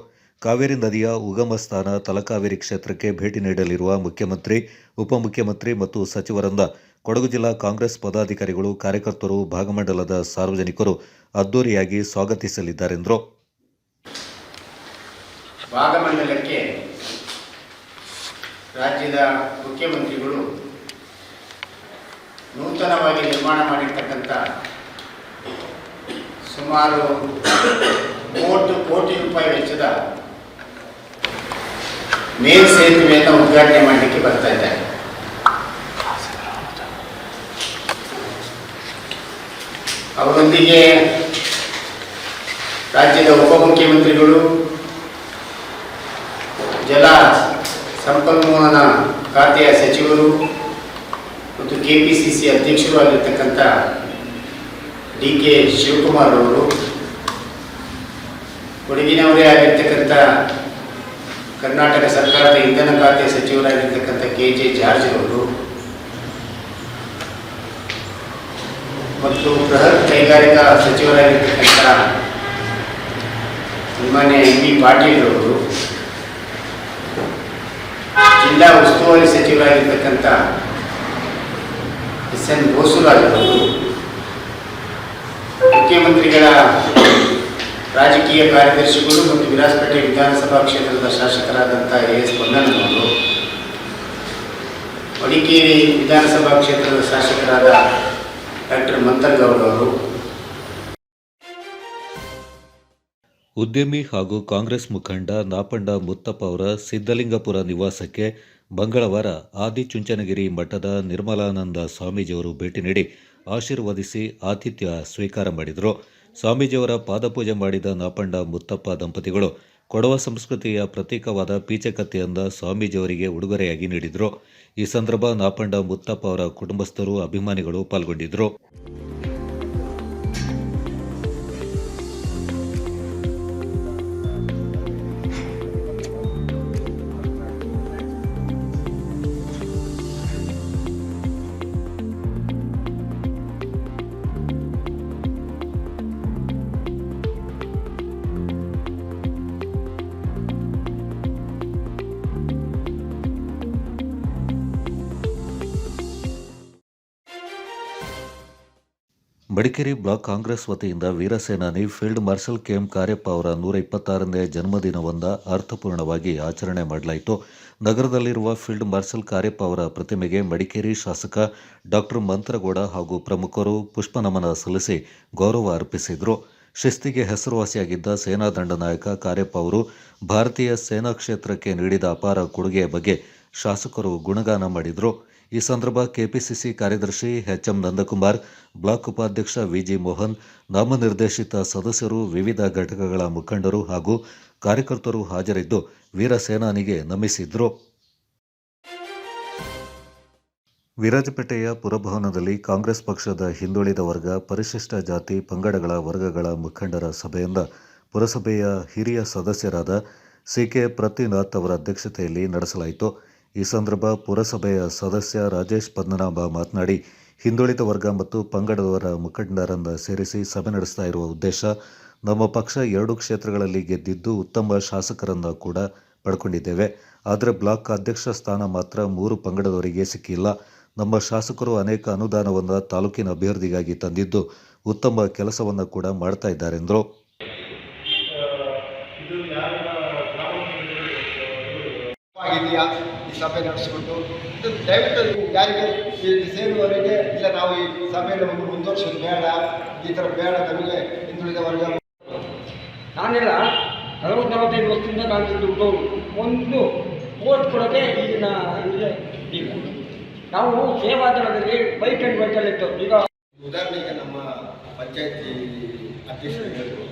ಕಾವೇರಿ ನದಿಯ ಉಗಮ ಸ್ಥಾನ ತಲಕಾವೇರಿ ಕ್ಷೇತ್ರಕ್ಕೆ ಭೇಟಿ ನೀಡಲಿರುವ ಮುಖ್ಯಮಂತ್ರಿ, ಉಪಮುಖ್ಯಮಂತ್ರಿ ಮತ್ತು ಸಚಿವರಿಂದ ಕೊಡಗು ಜಿಲ್ಲಾ ಕಾಂಗ್ರೆಸ್ ಪದಾಧಿಕಾರಿಗಳು, ಕಾರ್ಯಕರ್ತರು, ಭಾಗಮಂಡಲದ ಸಾರ್ವಜನಿಕರು ಅದ್ದೂರಿಯಾಗಿ ಸ್ವಾಗತಿಸಲಿದ್ದಾರೆಂದರು. ಭಾಗಮಂಡಲಕ್ಕೆ ರಾಜ್ಯದ ಮುಖ್ಯಮಂತ್ರಿಗಳು ನೂತನವಾಗಿ ನಿರ್ಮಾಣ ಮಾಡಿರ್ತಕ್ಕಂಥ ಸುಮಾರು 30 ಕೋಟಿ ರೂಪಾಯಿ ವೆಚ್ಚದ ಮೇಲ್ಸೇತುವೆಯನ್ನು ಉದ್ಘಾಟನೆ ಮಾಡಲಿಕ್ಕೆ ಬರ್ತಾ ಇದ್ದಾರೆ. ಅವರೊಂದಿಗೆ ರಾಜ್ಯದ ಉಪಮುಖ್ಯಮಂತ್ರಿಗಳು, ಜಲ ಸಂಪನ್ಮೂಲ ಖಾತೆಯ ಸಚಿವರು ಮತ್ತು KPCC ಅಧ್ಯಕ್ಷರು ಆಗಿರ್ತಕ್ಕಂಥ DK ಶಿವಕುಮಾರ್ ಅವರು, ಕೊಡಗಿನವರೇ ಆಗಿರ್ತಕ್ಕಂಥ ಕರ್ನಾಟಕ ಸರ್ಕಾರದ ಇಂಧನ ಖಾತೆ ಸಚಿವರಾಗಿರ್ತಕ್ಕಂಥ KJ ಜಾರ್ಜ್ ಅವರು ಮತ್ತು ಬೃಹತ್ ಕೈಗಾರಿಕಾ ಸಚಿವರಾಗಿರ್ತಕ್ಕಂಥ ಸನ್ಮಾನ್ಯ MB ಪಾಟೀಲ್ ಅವರು, ಜಿಲ್ಲಾ ಉಸ್ತುವಾರಿ ಸಚಿವರಾಗಿರ್ತಕ್ಕಂಥ SN ಬೋಸುರಾಜ್ ಅವರು, ಮುಖ್ಯಮಂತ್ರಿಗಳ ರಾಜಕೀಯ ಕಾರ್ಯದರ್ಶಿಗಳು ಮತ್ತು ವಿರಾಜಪೇಟೆ ವಿಧಾನಸಭಾ ಕ್ಷೇತ್ರದ ಶಾಸಕರಾದಂಥ AS ಪೊನ್ನಣ್ಣನವರು, ಮಡಿಕೇರಿ ವಿಧಾನಸಭಾ ಕ್ಷೇತ್ರದ ಶಾಸಕರಾದ ಡಾಕ್ಟರ್ ಮಂತರ್ಗೌಡ ಅವರು, ಉದ್ಯಮಿ ಹಾಗೂ ಕಾಂಗ್ರೆಸ್ ಮುಖಂಡ ನಾಪಂಡ ಮುತ್ತಪ್ಪ ಅವರ ಸಿದ್ದಲಿಂಗಪುರ ನಿವಾಸಕ್ಕೆ ಮಂಗಳವಾರ ಆದಿಚುಂಚನಗಿರಿ ಮಠದ ನಿರ್ಮಲಾನಂದ ಸ್ವಾಮೀಜಿಯವರು ಭೇಟಿ ನೀಡಿ ಆಶೀರ್ವದಿಸಿ ಆತಿಥ್ಯ ಸ್ವೀಕಾರ ಮಾಡಿದರು. ಸ್ವಾಮೀಜಿಯವರ ಪಾದಪೂಜೆ ಮಾಡಿದ ನಾಪಂಡ ಮುತ್ತಪ್ಪ ದಂಪತಿಗಳು ಕೊಡವ ಸಂಸ್ಕೃತಿಯ ಪ್ರತೀಕವಾದ ಪೀಚಕತ್ತೆಯಿಂದ ಸ್ವಾಮೀಜಿಯವರಿಗೆ ಉಡುಗೊರೆಯಾಗಿ ನೀಡಿದರು. ಈ ಸಂದರ್ಭ ನಾಪಂಡ ಮುತ್ತಪ್ಪ ಅವರ ಕುಟುಂಬಸ್ಥರು, ಅಭಿಮಾನಿಗಳು ಪಾಲ್ಗೊಂಡಿದ್ದರು. ಮಡಿಕೇರಿ ಬ್ಲಾಕ್ ಕಾಂಗ್ರೆಸ್ ವತಿಯಿಂದ ವೀರಸೇನಾನಿ ಫೀಲ್ಡ್ ಮಾರ್ಷಲ್ KM ಕಾರ್ಯಪ್ಪ ಅವರ 126ನೇ ಜನ್ಮದಿನವನ್ನು ಅರ್ಥಪೂರ್ಣವಾಗಿ ಆಚರಣೆ ಮಾಡಲಾಯಿತು. ನಗರದಲ್ಲಿರುವ ಫೀಲ್ಡ್ ಮಾರ್ಷಲ್ ಕಾರ್ಯಪ್ಪ ಅವರ ಪ್ರತಿಮೆಗೆ ಮಡಿಕೇರಿ ಶಾಸಕ ಡಾಕ್ಟರ್ ಮಂತ್ರಗೌಡ ಹಾಗೂ ಪ್ರಮುಖರು ಪುಷ್ಪನಮನ ಸಲ್ಲಿಸಿ ಗೌರವ ಅರ್ಪಿಸಿದರು. ಶಿಸ್ತಿಗೆ ಹೆಸರುವಾಸಿಯಾಗಿದ್ದ ಸೇನಾ ದಂಡನಾಯಕ ಕಾರ್ಯಪ್ಪ ಅವರು ಭಾರತೀಯ ಸೇನಾ ಕ್ಷೇತ್ರಕ್ಕೆ ನೀಡಿದ ಅಪಾರ ಕೊಡುಗೆಯ ಬಗ್ಗೆ ಶಾಸಕರು ಗುಣಗಾನ ಮಾಡಿದರು. ಈ ಸಂದರ್ಭ ಕೆಪಿಸಿಸಿ ಕಾರ್ಯದರ್ಶಿ HM ನಂದಕುಮಾರ್, ಬ್ಲಾಕ್ ಉಪಾಧ್ಯಕ್ಷ VG ಮೋಹನ್, ನಾಮನಿರ್ದೇಶಿತ ಸದಸ್ಯರು, ವಿವಿಧ ಘಟಕಗಳ ಮುಖಂಡರು ಹಾಗೂ ಕಾರ್ಯಕರ್ತರು ಹಾಜರಿದ್ದು ವೀರ ಸೇನಾನಿಗೆ ನಮಿಸಿದ್ರು. ವಿರಾಜಪೇಟೆಯ ಪುರಭವನದಲ್ಲಿ ಕಾಂಗ್ರೆಸ್ ಪಕ್ಷದ ಹಿಂದುಳಿದ ವರ್ಗ, ಪರಿಶಿಷ್ಟ ಜಾತಿ, ಪಂಗಡಗಳ ವರ್ಗಗಳ ಮುಖಂಡರ ಸಭೆಯಿಂದ ಪುರಸಭೆಯ ಹಿರಿಯ ಸದಸ್ಯರಾದ CK ಪ್ರತಿನಾಥ್ ಅವರ ಅಧ್ಯಕ್ಷತೆಯಲ್ಲಿ ನಡೆಸಲಾಯಿತು. ಈ ಸಂದರ್ಭ ಪುರಸಭೆಯ ಸದಸ್ಯ ರಾಜೇಶ್ ಪದ್ಮನಾಭ ಮಾತನಾಡಿ, ಹಿಂದುಳಿದ ವರ್ಗ ಮತ್ತು ಪಂಗಡದವರ ಮುಖಂಡರನ್ನ ಸೇರಿಸಿ ಸಭೆ ನಡೆಸ್ತಾ ಇರುವ ಉದ್ದೇಶ, ನಮ್ಮ ಪಕ್ಷ 2 ಕ್ಷೇತ್ರಗಳಲ್ಲಿ ಗೆದ್ದಿದ್ದು ಉತ್ತಮ ಶಾಸಕರನ್ನ ಕೂಡ ಪಡ್ಕೊಂಡಿದ್ದೇವೆ. ಆದರೆ ಬ್ಲಾಕ್ ಅಧ್ಯಕ್ಷ ಸ್ಥಾನ ಮಾತ್ರ 3 ಪಂಗಡದವರಿಗೆ ಸಿಕ್ಕಿಲ್ಲ. ನಮ್ಮ ಶಾಸಕರು ಅನೇಕ ಅನುದಾನವನ್ನು ತಾಲೂಕಿನ ಅಭಿವೃದ್ಧಿಗಾಗಿ ತಂದಿದ್ದು ಉತ್ತಮ ಕೆಲಸವನ್ನು ಕೂಡ ಮಾಡ್ತಾ ಇದ್ದಾರೆಂದರು. ಈ ಸಭೆ ನಡೆಸಿಕೊಂಡು ದಯವಿಟ್ಟು ಯಾರಿಗೆ ಸೇರುವವರಿಗೆ ಇಲ್ಲ, ನಾವು ಈ ಸಭೆಯಲ್ಲಿ ಒಂದು ಮುಂದುವರ್ಸೋದು ಬೇಡ, ಈ ಥರ ಬೇಡ, ನಮಗೆ ಹಿಂದುಳಿದ ವರ್ಗ. ನಾನೆಲ್ಲ 40-45 ವರ್ಷದಿಂದ ಕಾಣಿಸಿದ್ದು ಒಂದು ಓಟ್ ಕೊಡೋಕೆ ಈಗಿನ ಈಗ ನಾವು ಸೇವಾದಳದಲ್ಲಿ ಬೈಕ್ ಆ್ಯಂಡ್ ಬೈಕಲ್ಲಿ ಇತ್ತು. ಈಗ ಉದಾಹರಣೆಗೆ ನಮ್ಮ ಪಂಚಾಯತಿ ಅಧ್ಯಕ್ಷರು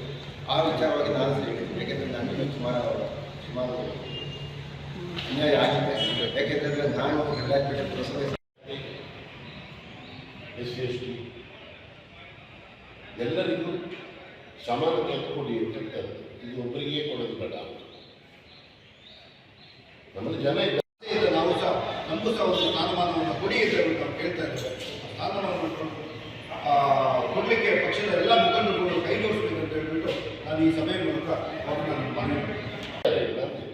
ಆ ವಿಚಾರವಾಗಿ ನಾನು ಹೇಳಿದ್ದೀನಿ. ಯಾಕೆಂದರೆ ನನಗೆ ಸುಮಾರು ಅನ್ಯಾಯ ಆಗಿದೆ. ಯಾಕೆಂದರೆ ನಾನು ವಿರಾಜಪೇಟೆ ಪುರಸಭೆ SC ಎಲ್ಲರಿಗೂ ಸಮಾನತೆ ಕೊಡಿ ಅಂತಕ್ಕಂಥದ್ದು. ಇದು ಒಬ್ಬರಿಗೆ ಕೊಡೋದು ಬೇಡ. ನಮ್ಮಲ್ಲಿ ಜನ ಇದ್ದಾರೆ, ನಾವು ಸಹ ನಮಗೂ ಸಹ ಒಂದು ಸ್ಥಾನಮಾನವನ್ನು ಕೊಡಿ ಅಂತ ನಾವು ಕೇಳ್ತಾ ಇದ್ದೇವೆ. ಸ್ಥಾನಮಾನವನ್ನು ಕೊಡಲಿಕ್ಕೆ ಪಕ್ಷದ ಎಲ್ಲ ಮುಖಂಡರುಗಳು ಕೈ ಜೋಡಿಸಬೇಕು ಅಂತ ಹೇಳ್ಬಿಟ್ಟು ನಾನು ಈ ಸಭೆಯ ಮೂಲಕ ಅವರು ನಾನು ಮನವಿ ಮಾಡ್ತೀನಿ.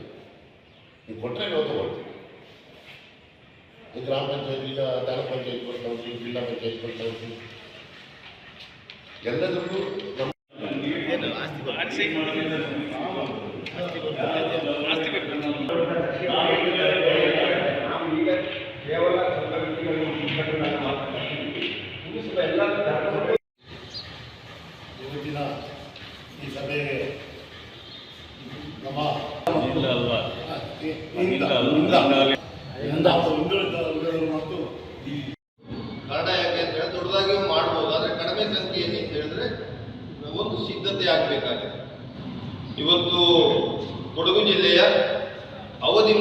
ನೀವು ಕೊಟ್ಟರೆ ನಾವು ತಗೊಳ್ತೀವಿ. ಈ ಗ್ರಾಮ ಪಂಚಾಯತ್, ಈಗ ತಾಲೂಕ್ ಪಂಚಾಯತ್ ಕೊಡ್ತಾ ಹೋಗ್ತೀವಿ, ಜಿಲ್ಲಾ ಪಂಚಾಯತ್ ಕೊಡ್ತಾ ಹೋಗ್ತೀವಿ. ಎಲ್ಲದರಲ್ಲೂ ನಮ್ಮ ಇವತ್ತಿನ ಈ ಸಭೆ ನಮ್ಮ ಮತ್ತು ಕಾರಣ ಯಾಕೆ ಅಂತ ಹೇಳಿದ್ರೆ ದೊಡ್ಡದಾಗಿ ಮಾಡ್ಬೋದು, ಆದರೆ ಕಡಿಮೆ ಸಂಖ್ಯೆ ಏನು ಅಂತ ಹೇಳಿದ್ರೆ ಒಂದು ಸಿದ್ಧತೆ ಆಗಬೇಕಾಗಿದೆ. ಇವತ್ತು ಕೊಡಗು ಜಿಲ್ಲೆಯ ಅವಧಿ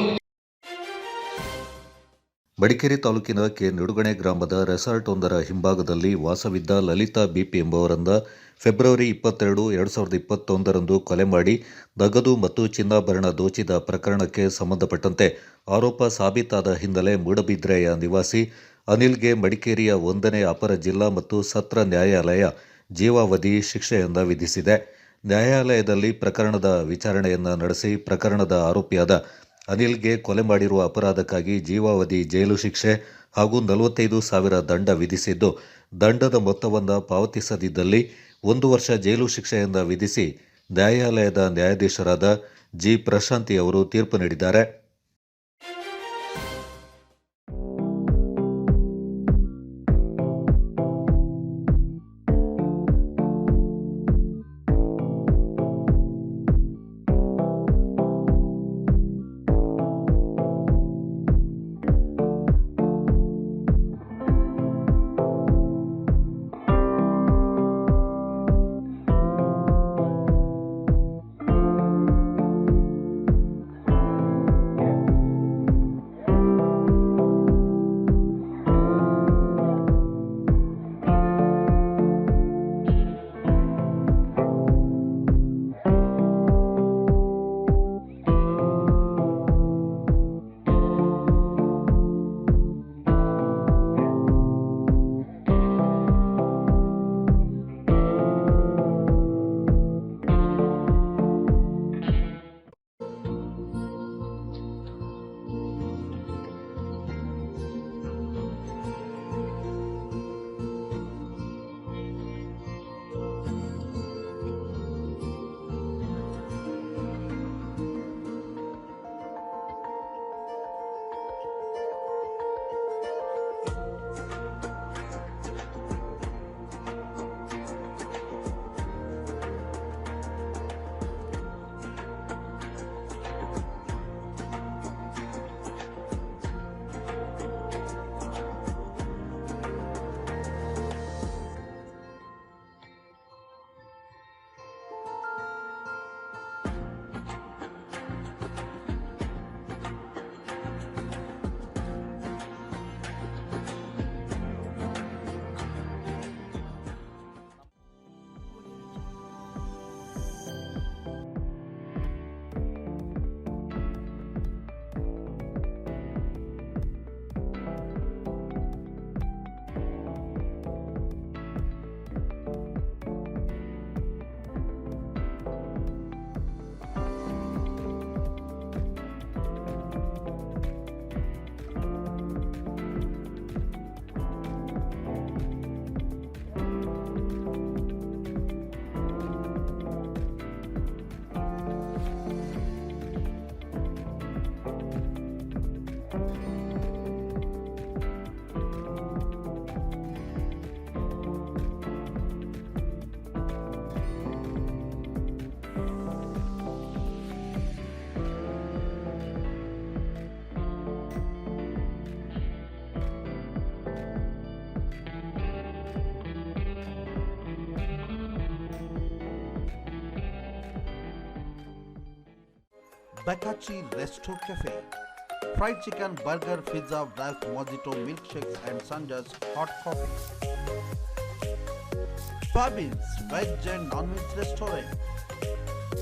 ಮಡಿಕೇರಿ ತಾಲೂಕಿನ ಕೆ. ನಿಡುಗಣೆ ಗ್ರಾಮದ ರೆಸಾರ್ಟ್ ಒಂದರ ಹಿಂಭಾಗದಲ್ಲಿ ವಾಸವಿದ್ದ ಲಲಿತಾ BP ಎಂಬುವರಿಂದ ಫೆಬ್ರವರಿ 22, 2021ರಂದು ಕೊಲೆ ಮಾಡಿ ನಗದು ಮತ್ತು ಚಿನ್ನಾಭರಣ ದೋಚಿದ ಪ್ರಕರಣಕ್ಕೆ ಸಂಬಂಧಪಟ್ಟಂತೆ ಆರೋಪ ಸಾಬೀತಾದ ಹಿನ್ನೆಲೆ ಮೂಡಬಿದ್ರೆಯ ನಿವಾಸಿ ಅನಿಲ್ಗೆ ಮಡಿಕೇರಿಯ 1ನೇ ಅಪರ ಜಿಲ್ಲಾ ಮತ್ತು ಸತ್ರ ನ್ಯಾಯಾಲಯ ಜೀವಾವಧಿ ಶಿಕ್ಷೆಯನ್ನು ವಿಧಿಸಿದೆ. ನ್ಯಾಯಾಲಯದಲ್ಲಿ ಪ್ರಕರಣದ ವಿಚಾರಣೆಯನ್ನು ನಡೆಸಿ ಪ್ರಕರಣದ ಆರೋಪಿಯಾದ ಅನಿಲ್ಗೆ ಕೊಲೆ ಮಾಡಿರುವ ಅಪರಾಧಕ್ಕಾಗಿ ಜೀವಾವಧಿ ಜೈಲು ಶಿಕ್ಷೆ ಹಾಗೂ 45,000 ದಂಡ ವಿಧಿಸಿದ್ದು, ದಂಡದ ಮೊತ್ತವನ್ನು ಪಾವತಿಸದಿದ್ದಲ್ಲಿ 1 ವರ್ಷ ಜೈಲು ಶಿಕ್ಷೆಯನ್ನು ವಿಧಿಸಿ ನ್ಯಾಯಾಲಯದ ನ್ಯಾಯಾಧೀಶರಾದ ಜಿ. ಪ್ರಶಾಂತಿ ಅವರು ತೀರ್ಪು ನೀಡಿದ್ದಾರೆ. Bakachi Resto Cafe. Fried chicken, burger, pizza, wraps, mojito, milkshakes and Sanja's hot coffee. Fabins Veg and Non-Veg Restaurant.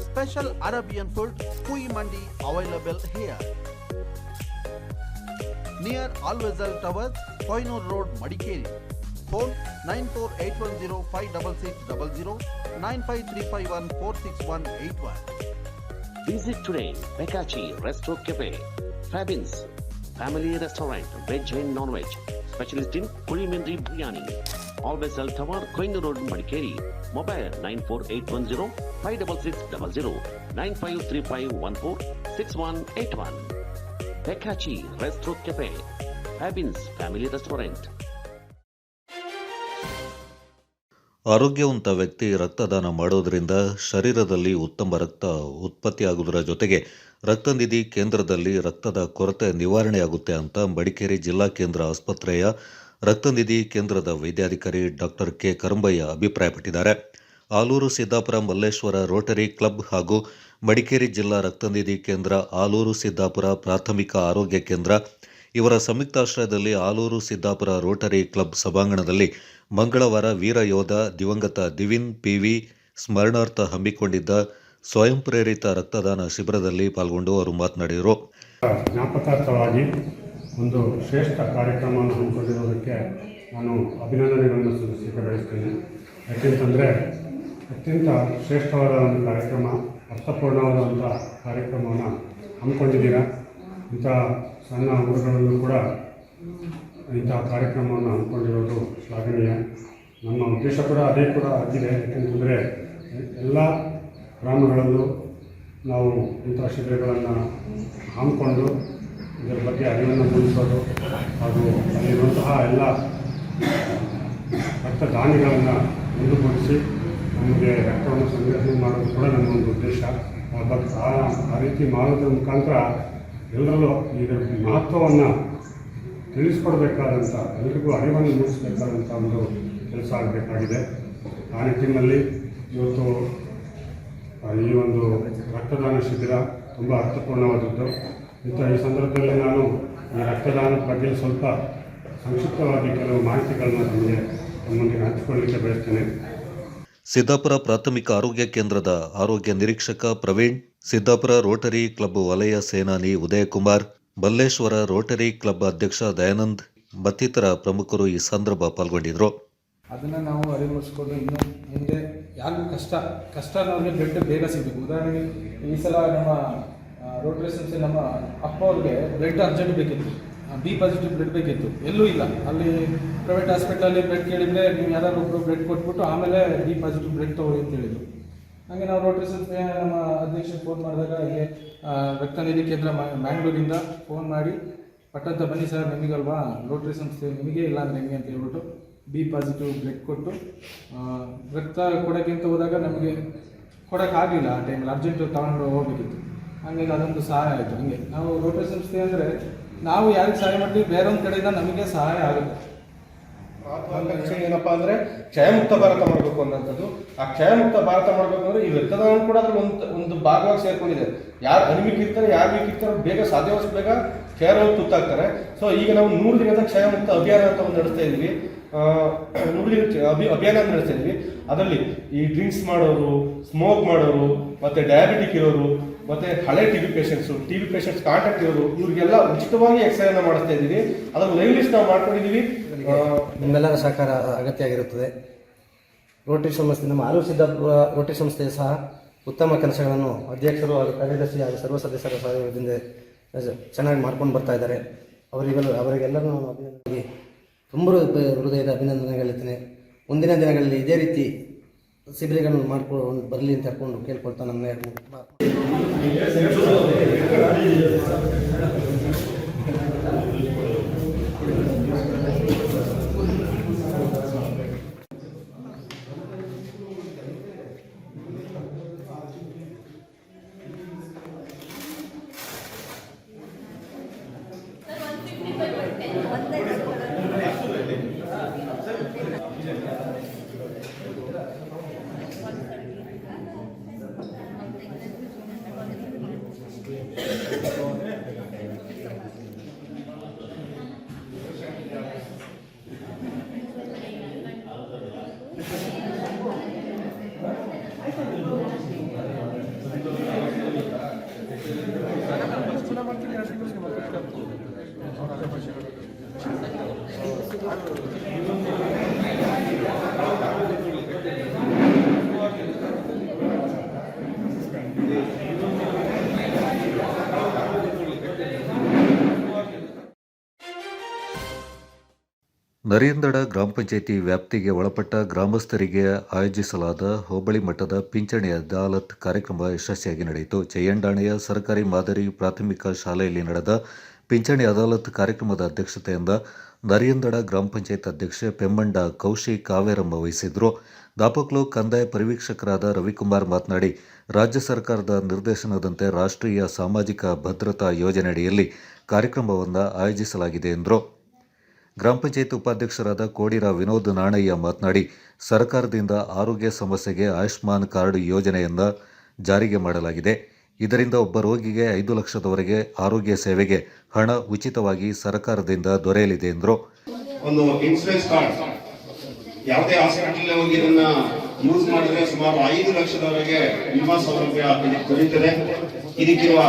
Special Arabian food, Kui Mandi available here. Near Alvezal Towers, Koinur Road, Madikeri. Phone 9481056600 95351466181. Visit today Bakachi Resto Cafe. Fabins Family Restaurant, Veg and Non-Veg. Specialist in Kulimindri Biryani. Always Al Tower, Koinur Road, Madikeri. Mobile 94810-56600 9535146181. Bakachi Resto Cafe. Fabins Family Restaurant. ಆರೋಗ್ಯವಂತ ವ್ಯಕ್ತಿ ರಕ್ತದಾನ ಮಾಡೋದರಿಂದ ಶರೀರದಲ್ಲಿ ಉತ್ತಮ ರಕ್ತ ಉತ್ಪತ್ತಿಯಾಗುವುದರ ಜೊತೆಗೆ ರಕ್ತನಿಧಿ ಕೇಂದ್ರದಲ್ಲಿ ರಕ್ತದ ಕೊರತೆ ನಿವಾರಣೆಯಾಗುತ್ತೆ ಅಂತ ಮಡಿಕೇರಿ ಜಿಲ್ಲಾ ಕೇಂದ್ರ ಆಸ್ಪತ್ರೆಯ ರಕ್ತನಿಧಿ ಕೇಂದ್ರದ ವೈದ್ಯಾಧಿಕಾರಿ ಡಾಕ್ಟರ್ ಕೆ ಕರಂಬಯ್ಯ ಅಭಿಪ್ರಾಯಪಟ್ಟಿದ್ದಾರೆ. ಆಲೂರು ಸಿದ್ದಾಪುರ ಮಲ್ಲೇಶ್ವರ ರೋಟರಿ ಕ್ಲಬ್ ಹಾಗೂ ಮಡಿಕೇರಿ ಜಿಲ್ಲಾ ರಕ್ತನಿಧಿ ಕೇಂದ್ರ, ಆಲೂರು ಸಿದ್ದಾಪುರ ಪ್ರಾಥಮಿಕ ಆರೋಗ್ಯ ಕೇಂದ್ರ ಇವರ ಸಂಯುಕ್ತಾಶ್ರಯದಲ್ಲಿ ಆಲೂರು ಸಿದ್ದಾಪುರ ರೋಟರಿ ಕ್ಲಬ್ ಸಭಾಂಗಣದಲ್ಲಿ ಮಂಗಳವಾರ ವೀರ ಯೋಧ ದಿವಂಗತ ದಿವಿನ್ ಪಿವಿ ಸ್ಮರಣಾರ್ಥ ಹಮ್ಮಿಕೊಂಡಿದ್ದ ಸ್ವಯಂ ಪ್ರೇರಿತ ರಕ್ತದಾನ ಶಿಬಿರದಲ್ಲಿ ಪಾಲ್ಗೊಂಡು ಅವರು ಮಾತನಾಡಿದರು. ಜ್ಞಾಪಕಾರ್ಥವಾಗಿ ಒಂದು ಶ್ರೇಷ್ಠ ಕಾರ್ಯಕ್ರಮವನ್ನು ಹಮ್ಮಿಕೊಂಡಿರೋದಕ್ಕೆ ನಾನು ಅಭಿನಂದನೆಗಳನ್ನು ಸಲ್ಲಿಸಲಿಕ್ಕೆ ಬಯಸ್ತೇನೆ. ಯಾಕೆಂತಂದರೆ ಅತ್ಯಂತ ಶ್ರೇಷ್ಠವಾದ ಒಂದು ಕಾರ್ಯಕ್ರಮ, ಅರ್ಥಪೂರ್ಣವಾದಂಥ ಕಾರ್ಯಕ್ರಮವನ್ನು ಹಮ್ಮಿಕೊಂಡಿದ್ದೀರಾ. ಇಂಥ ಸಣ್ಣ ಊರುಗಳಲ್ಲೂ ಕೂಡ ಇಂಥ ಕಾರ್ಯಕ್ರಮವನ್ನು ಹಮ್ಮಿಕೊಂಡಿರೋದು ಶ್ಲಾಘನೀಯ. ನಮ್ಮ ಉದ್ದೇಶ ಕೂಡ ಅದೇ ಕೂಡ ಆಗಿದೆ. ಯಾಕೆಂತಂದರೆ ಎಲ್ಲ ಗ್ರಾಮಗಳಲ್ಲೂ ನಾವು ಇಂಥ ಶಿಬಿರಗಳನ್ನು ಹಮ್ಮಿಕೊಂಡು ಇದರ ಬಗ್ಗೆ ಅರಿವನ್ನು ಮೂಡಿಸೋದು ಹಾಗೂ ಅಲ್ಲಿರುವಂತಹ ಎಲ್ಲ ರಕ್ತದಾನಿಗಳನ್ನು ಮುಂದುಗೂಡಿಸಿ ನಮಗೆ ರಕ್ತವನ್ನು ಸಂಗ್ರಹಣೆ ಮಾಡೋದು ಕೂಡ ನನ್ನ ಒಂದು ಉದ್ದೇಶ. ಆ ರೀತಿ ಮಾಡೋದ್ರ ಮುಖಾಂತರ ಎಲ್ಲರಲ್ಲೂ ಇದರ ಮಹತ್ವವನ್ನು ತಿಳಿಸ್ಕೊಡ್ಬೇಕಾದಂಥ, ಎಲ್ರಿಗೂ ಅರಿವನ್ನು ಮೂಡಿಸಬೇಕಾದಂಥ ಒಂದು ಕೆಲಸ ಆಗಬೇಕಾಗಿದೆ. ಆ ನಿಟ್ಟಿನಲ್ಲಿ ಇವತ್ತು ಈ ಒಂದು ರಕ್ತದಾನ ಶಿಬಿರ ತುಂಬ ಅರ್ಥಪೂರ್ಣವಾದದ್ದು. ಈ ಸಂದರ್ಭದಲ್ಲಿ ನಾನು ಈ ರಕ್ತದಾನದ ಬಗ್ಗೆ ಸ್ವಲ್ಪ ಸಂಕ್ಷಿಪ್ತವಾಗಿ ಕೆಲವು ಮಾಹಿತಿಗಳನ್ನು ನಮ್ಮೊಂದಿಗೆ ಹಂಚಿಕೊಳ್ಳಲಿಕ್ಕೆ ಬಯಸ್ತೇನೆ. ಸಿದ್ದಾಪುರ ಪ್ರಾಥಮಿಕ ಆರೋಗ್ಯ ಕೇಂದ್ರದ ಆರೋಗ್ಯ ನಿರೀಕ್ಷಕ ಪ್ರವೀಣ್, ಸಿದ್ದಾಪುರ ರೋಟರಿ ಕ್ಲಬ್ ವಲಯ ಸೇನಾನಿ ಉದಯಕುಮಾರ್, ಬಲ್ಲೇಶ್ವರ ರೋಟರಿ ಕ್ಲಬ್ ಅಧ್ಯಕ್ಷ ದಯಾನಂದ್ ಮತ್ತಿತರ ಪ್ರಮುಖರು ಈ ಸಂದರ್ಭ ಪಾಲ್ಗೊಂಡಿದ್ದರು. ಅದನ್ನು ನಾವು ಅರಿವಿಸ್ಕೊಂಡು ಇನ್ನು ಮುಂದೆ ಯಾರಿಗೂ ಕಷ್ಟ ನಮಗೆ ಬ್ಲಡ್ ಬೇಗ ಸಿಗಬೇಕು. ಉದಾಹರಣೆಗೆ ಈ ಸಲ ನಮ್ಮ ರೋಟರಿ ಸಂಸ್ಥೆ ನಮ್ಮ ಅಪ್ಪ ಅವ್ರಿಗೆ ಬ್ಲಡ್ ಅರ್ಜೆಂಟ್ ಬೇಕಿತ್ತು, ಬಿ ಪಾಸಿಟಿವ್ ಬ್ಲಡ್ ಬೇಕಿತ್ತು, ಎಲ್ಲೂ ಇಲ್ಲ. ಅಲ್ಲಿ ಪ್ರೈವೇಟ್ ಹಾಸ್ಪಿಟ್ಲಲ್ಲಿ ಬ್ಲಡ್ ಕೇಳಿದರೆ ನೀವು ಯಾರು ಒಬ್ಬರು ಬ್ಲಡ್ ಕೊಟ್ಬಿಟ್ಟು ಆಮೇಲೆ ಬಿ ಪಾಸಿಟಿವ್ ಬ್ಲಡ್ ತೊಗೊಳ್ಳಿ ಅಂತ ಹೇಳಿದರು. ಹಾಗೆ ನಾವು ರೋಟರಿ ಸಂಸ್ಥೆ ನಮ್ಮ ಅಧ್ಯಕ್ಷರು ಫೋನ್ ಮಾಡಿದಾಗ ಇಲ್ಲಿ ರಕ್ತ ನಿಧಿ ಕೇಂದ್ರ ಮ್ಯಾಂಗ್ಳೂರಿಂದ ಫೋನ್ ಮಾಡಿ ಪಟ್ಟಂತ ಬನ್ನಿ ಸರ್, ನಿಮಗಲ್ವಾ ರೋಟರಿ ಸಂಸ್ಥೆ, ನಿಮಗೆ ಇಲ್ಲ ಅಂದರೆ ಹೆಂಗೆ ಅಂತ ಹೇಳ್ಬಿಟ್ಟು ಬಿ ಪಾಸಿಟಿವ್ ಬ್ಲಡ್ ಕೊಟ್ಟು ರಕ್ತ ಕೊಡೋಕ್ಕೆ ಅಂತ ಹೋದಾಗ ನಮಗೆ ಕೊಡೋಕ್ಕಾಗಲಿಲ್ಲ. ಆ ಟೈಮಲ್ಲಿ ಅರ್ಜೆಂಟು ತಗೊಂಡು ಹೋಗಬೇಕಿತ್ತು. ಹಾಗಾಗಿ ಅದೊಂದು ಸಹಾಯ ಆಯಿತು. ಹೀಗೆ ನಾವು ರೋಟರಿ ಸಂಸ್ಥೆ ಅಂದರೆ ನಾವು ಯಾರಿಗೆ ಸಹಾಯ ಮಾಡ್ತೀವಿ, ಬೇರೊಂದು ಕಡೆಯಿಂದ ನಮಗೆ ಸಹಾಯ ಆಗುತ್ತೆ. ಮಹತ್ವಾಕಾಂಕ್ಷೆ ಏನಪ್ಪ ಅಂದರೆ ಕ್ಷಯಮುಕ್ತ ಭಾರತ ಮಾಡಬೇಕು ಅನ್ನೋಂಥದ್ದು. ಆ ಕ್ಷಯಮುಕ್ತ ಭಾರತ ಮಾಡಬೇಕು ಅಂದರೆ ಈ ರಕ್ತದಾನ ಕೂಡ ಅದ್ರ ಒಂದು ಭಾಗವಾಗಿ ಸೇರ್ಕೊಂಡಿದೆ. ಯಾರು ಅನಿಮಿಕ್ ಇರ್ತಾರೆ, ಯಾರು ವೀಕ್ ಇರ್ತಾರೋ ಬೇಗ ಸಾಧ್ಯವಷ್ಟು ಬೇಗ ಕ್ಷಯರೋಗ ತುತ್ತಾಗ್ತಾರೆ. ಸೊ ಈಗ ನಾವು 100 ದಿನದ ಕ್ಷಯಮುಕ್ತ ಅಭಿಯಾನ ಅಂತ ಒಂದು ನಡೆಸ್ತಾ ಇದ್ವಿ. 100 ದಿನ ಅಭಿಯಾನ ನಡೆಸ್ತಾ ಇದ್ವಿ. ಅದರಲ್ಲಿ ಈ ಡ್ರಿಂಕ್ಸ್ ಮಾಡೋರು, ಸ್ಮೋಕ್ ಮಾಡೋರು, ಮತ್ತು ಡಯಾಬಿಟಿಕ್ ಇರೋರು, ಮತ್ತು ಹಳೆ ಟಿ ಬಿ ಪೇಷಂಟ್ಸ್ ಕಾಂಟ್ಯಾಕ್ಟ್ ಇರೋರು, ಇವರಿಗೆಲ್ಲ ಉಚಿತವಾಗಿ ಎಕ್ಸರ್ಸೈಸ್ ಮಾಡಿಸ್ತಾ ಇದ್ದೀವಿ. ಅದನ್ನು ಲೈವ್ ಲಿಸ್ಟ್ ನಾವು ಮಾಡ್ಕೊಂಡಿದ್ದೀವಿ. ನಿಮ್ಮೆಲ್ಲರ ಸಹಕಾರ ಅಗತ್ಯ ಆಗಿರುತ್ತದೆ. ರೋಟರಿ ಸಂಸ್ಥೆ, ನಮ್ಮ ಆಲೂರು ಸಿದ್ದಾಪುರ ರೋಟರಿ ಸಂಸ್ಥೆ ಸಹ ಉತ್ತಮ ಕೆಲಸಗಳನ್ನು ಅಧ್ಯಕ್ಷರು ಹಾಗೂ ಕಾರ್ಯದರ್ಶಿ ಹಾಗೂ ಸರ್ವ ಸದಸ್ಯರ ಸಹಯೋಗದಿಂದ ಚೆನ್ನಾಗಿ ಮಾಡ್ಕೊಂಡು ಬರ್ತಾ ಇದ್ದಾರೆ. ಅವರಿಗೆಲ್ಲರೂ ನಾನು ಅಭಿನಂದನೆ ತುಂಬ ಹೃದಯದ ಅಭಿನಂದನೆ ಹೇಳ್ತೇನೆ. ಮುಂದಿನ ದಿನಗಳಲ್ಲಿ ಇದೇ ರೀತಿ ಶಿಬಿರಗಳನ್ನು ಮಾಡ್ಕೊಂಡು ಬರಲಿ ಅಂತ ಹೇಳ್ಕೊಂಡು ಕೇಳ್ಕೊಳ್ತಾ ನನ್ನ ನರಿಯಂದಡ ಗ್ರಾಮ ಪಂಚಾಯಿತಿ ವ್ಯಾಪ್ತಿಗೆ ಒಳಪಟ್ಟ ಗ್ರಾಮಸ್ಥರಿಗೆ ಆಯೋಜಿಸಲಾದ ಹೋಬಳಿ ಮಟ್ಟದ ಪಿಂಚಣಿ ಅದಾಲತ್ ಕಾರ್ಯಕ್ರಮ ಯಶಸ್ವಿಯಾಗಿ ನಡೆಯಿತು. ಜಯಂಡಾಣೆಯ ಸರ್ಕಾರಿ ಮಾದರಿ ಪ್ರಾಥಮಿಕ ಶಾಲೆಯಲ್ಲಿ ನಡೆದ ಪಿಂಚಣಿ ಅದಾಲತ್ ಕಾರ್ಯಕ್ರಮದ ಅಧ್ಯಕ್ಷತೆಯಿಂದ ನರಿಯಂದಡ ಗ್ರಾಮ ಪಂಚಾಯತ್ ಅಧ್ಯಕ್ಷೆ ಪೆಮ್ಮಂಡ ಕೌಶಿ ಕಾವೇರಮ್ಮ ವಹಿಸಿದ್ರು. ದಾಪಕ್ಲು ಕಂದಾಯ ಪರಿವೀಕ್ಷಕರಾದ ರವಿಕುಮಾರ್ ಮಾತನಾಡಿ, ರಾಜ್ಯ ಸರ್ಕಾರದ ನಿರ್ದೇಶನದಂತೆ ರಾಷ್ಟ್ರೀಯ ಸಾಮಾಜಿಕ ಭದ್ರತಾ ಯೋಜನೆಯಡಿಯಲ್ಲಿ ಕಾರ್ಯಕ್ರಮವನ್ನು ಆಯೋಜಿಸಲಾಗಿದೆ ಎಂದರು. ಗ್ರಾಮ ಪಂಚಾಯತ್ ಉಪಾಧ್ಯಕ್ಷರಾದ ಕೋಡಿರ ವಿನೋದ್ ನಾಣಯ್ಯ ಮಾತನಾಡಿ, ಸರ್ಕಾರದಿಂದ ಆರೋಗ್ಯ ಸಮಸ್ಯೆಗೆ ಆಯುಷ್ಮಾನ್ ಕಾರ್ಡ್ ಯೋಜನೆಯನ್ನು ಜಾರಿಗೆ ಮಾಡಲಾಗಿದೆ. ಇದರಿಂದ ಒಬ್ಬ ರೋಗಿಗೆ 5 ಲಕ್ಷದವರೆಗೆ ಆರೋಗ್ಯ ಸೇವೆಗೆ ಹಣ ಉಚಿತವಾಗಿ ಸರ್ಕಾರದಿಂದ ದೊರೆಯಲಿದೆ ಎಂದರು. ಒಂದು ಇನ್ಸೂರೆನ್ಸ್ ಕಾರ್ಡ್ ಯಾವುದೇ ಹಾಸ್ಪಿಟಲ್ ಹೋಗಿ ಇದನ್ನ ಯೂಸ್ ಮಾಡಿದ್ರೆ ಸುಮಾರು 5 ಲಕ್ಷದವರೆಗೆ ವಿಮಾ ಸೌಲಭ್ಯ ದೊರೆಯುತ್ತದೆ. ಇದಕ್ಕಿರುವ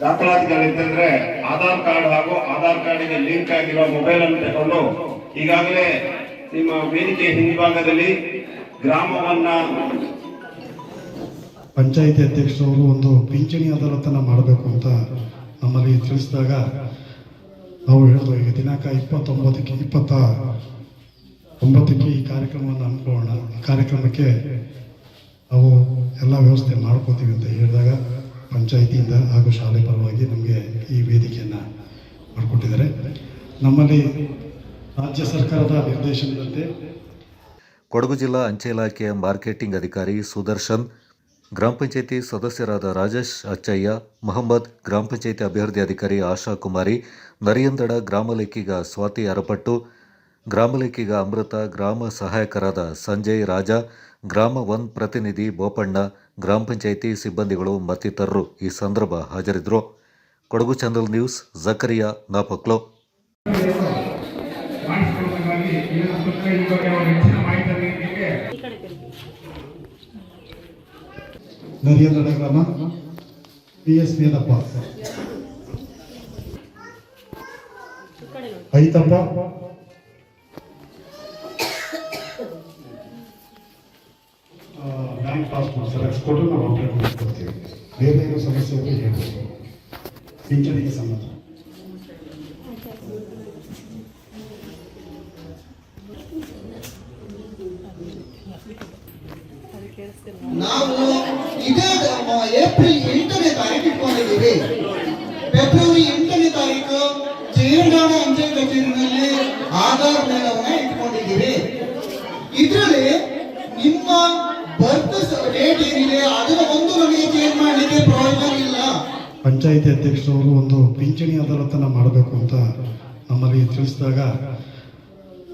ದಾಖಲಾತಿಗಳಿಂತಂದ್ರೆ ಆಧಾರ್ ಕಾರ್ಡ್ ಹಾಗೂ ಆಧಾರ್ ಕಾರ್ಡ್ಗೆ ಲಿಂಕ್ ಆಗಿರುವ ಮೊಬೈಲ್ ಅನ್ನು ತಗೊಂಡು ಈಗಾಗಲೇ ನಿಮ್ಮ ವೇದಿಕೆ ಹಿಂಭಾಗದಲ್ಲಿ ಗ್ರಾಮವನ್ನ ಪಂಚಾಯಿತಿ ಅಧ್ಯಕ್ಷರವರು ಒಂದು ಪಿಂಚಣಿ ಅದಾಲತನ್ನು ಮಾಡಬೇಕು ಅಂತ ನಮ್ಮಲ್ಲಿ ತಿಳಿಸಿದಾಗ ನಾವು ಹೇಳಿದ್ವು, ಈಗ ದಿನಾಂಕ 29ಕ್ಕೆ ಈ ಕಾರ್ಯಕ್ರಮವನ್ನು ಹಮ್ಮಿಕೊಳ್ಳೋಣ, ಕಾರ್ಯಕ್ರಮಕ್ಕೆ ನಾವು ಎಲ್ಲ ವ್ಯವಸ್ಥೆ ಮಾಡ್ಕೋತೀವಿ ಅಂತ ಹೇಳಿದಾಗ ಪಂಚಾಯಿತಿಯಿಂದ ಹಾಗೂ ಶಾಲೆ ಪರವಾಗಿ ನಮಗೆ ಈ ವೇದಿಕೆಯನ್ನು ಮಾಡಿಕೊಟ್ಟಿದ್ದಾರೆ. ನಮ್ಮಲ್ಲಿ ರಾಜ್ಯ ಸರ್ಕಾರದ ನಿರ್ದೇಶನದಂತೆ ಕೊಡಗು ಜಿಲ್ಲಾ ಅಂಚೆ ಇಲಾಖೆಯ ಮಾರ್ಕೆಟಿಂಗ್ ಅಧಿಕಾರಿ ಸುದರ್ಶನ್, ಗ್ರಾಮ ಪಂಚಾಯಿತಿ ಸದಸ್ಯರಾದ ರಾಜೇಶ್ ಅಚ್ಚಯ್ಯ, ಮೊಹಮ್ಮದ್, ಗ್ರಾಮ ಪಂಚಾಯಿತಿ ಅಭಿವೃದ್ಧಿ ಅಧಿಕಾರಿ ಆಶಾ ಕುಮಾರಿ, ನರಿಯಂದಡ ಗ್ರಾಮ ಲೇಖಿಗ ಸ್ವಾತಿ ಅರಪಟ್ಟು, ಗ್ರಾಮ ಲೇಖಿಗ ಅಮೃತ, ಗ್ರಾಮ ಸಹಾಯಕರಾದ ಸಂಜಯ್ ರಾಜ, ಗ್ರಾಮ 1 ಪ್ರತಿನಿಧಿ ಬೋಪಣ್ಣ, ಗ್ರಾಮ ಪಂಚಾಯಿತಿ ಸಿಬ್ಬಂದಿಗಳು ಮತ್ತಿತರರು ಈ ಸಂದರ್ಭ ಹಾಜರಿದ್ದರು. Kodagu channel news, Zakariya ನಾಪಕ್ಲೋ. ನರಿಯಂದಡ ಗ್ರಾಮ PS ಮೇಲಪ್ಪ, ಐತಪ್ಪ, ಬ್ಯಾಂಕ್ ಪಾಸ್ಪೋರ್ಟ್ ಸೆಲೆಕ್ಟ್ ಕೊಟ್ಟು ನಾವು ಅಪ್ಡೇಟ್ ಮಾಡ್ಕೊಡ್ತೀವಿ. ಬೇರೆ ಏನೋ ಸಮಸ್ಯೆ ಇದ್ದರೆ ಹೇಳ್ಬೋದು. ಪಿಂಚಣಿಗೆ ಸಂಬಂಧ ನಾವು ಇದೇ ಏಪ್ರಿಲ್ 8ನೇ ತಾರೀಕು ಇಟ್ಕೊಂಡಿದ್ದೀವಿ. ಫೆಬ್ರವರಿ 8ನೇ ತಾರೀಕು ಜೇರ್ಗಾಣ ಅಂಚೆ ಕಚೇರಿನಲ್ಲಿ ಆಧಾರ್ ಮೇಳವನ್ನ ಇಟ್ಕೊಂಡಿದ್ದೀವಿ. ಇದರಲ್ಲಿ ನಿಮ್ಮ ಬರ್ತ್ ಡೇಟ್ ಏನಿದೆ ಅದನ್ನ ಒಂದು ನಮಗೆ ಚೇಂಜ್ ಮಾಡಲಿಕ್ಕೆ ಪ್ರಯೋಜನ ಇಲ್ಲ. ಪಂಚಾಯಿತಿ ಅಧ್ಯಕ್ಷರವರು ಒಂದು ಪಿಂಚಣಿ ಅದಾಲತನ್ನು ಮಾಡಬೇಕು ಅಂತ ನಮ್ಮಲ್ಲಿ ತಿಳಿಸಿದಾಗ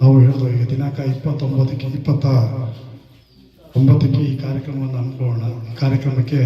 ನಾವು ಹೇಳಿದ್ವು, ಈಗ ದಿನಾಂಕ 29ಕ್ಕೆ ಈ ಕಾರ್ಯಕ್ರಮವನ್ನು ಹಮ್ಮಿಕೊಳ್ಳೋಣ, ಕಾರ್ಯಕ್ರಮಕ್ಕೆ